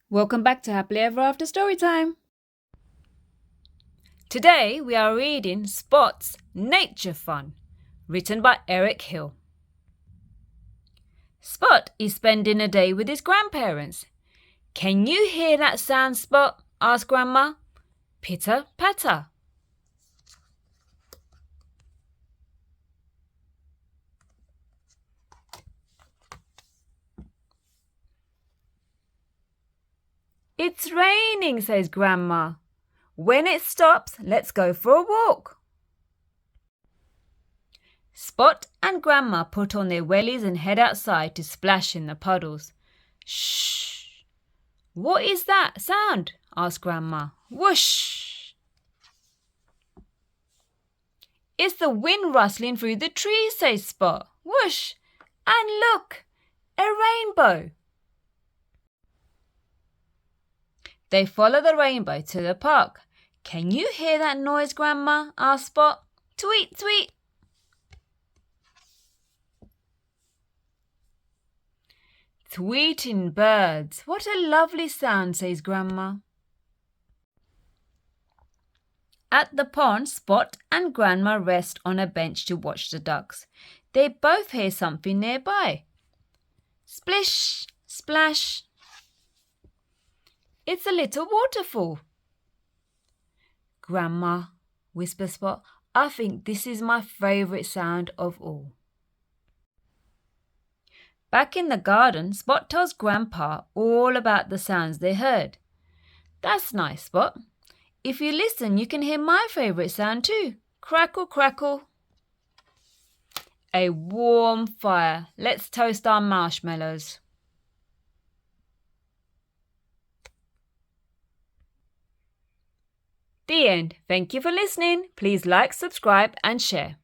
Welcome back to Happily Ever After Storytime. Today we are reading Spot's Nature Fun, written by Eric Hill. Spot is spending a day with his grandparents. Can you hear that sound, Spot? Asked Grandma. Pitter patter. It's raining, says Grandma. When it stops, let's go for a walk. Spot and Grandma put on their wellies and head outside to splash in the puddles. Shh! What is that sound? Asked Grandma. Whoosh! It's the wind rustling through the trees, says Spot. Whoosh! And look! A rainbow! They follow the rainbow to the park. Can you hear that noise, Grandma? Asked Spot. Tweet, tweet! Tweeting birds. What a lovely sound, says Grandma. At the pond, Spot and Grandma rest on a bench to watch the ducks. They both hear something nearby. Splish, splash. It's a little waterfall. Grandma, whispers Spot, I think this is my favourite sound of all. Back in the garden, Spot tells Grandpa all about the sounds they heard. That's nice, Spot. If you listen, you can hear my favourite sound too. Crackle, crackle. A warm fire. Let's toast our marshmallows. The end. Thank you for listening. Please like, subscribe and share.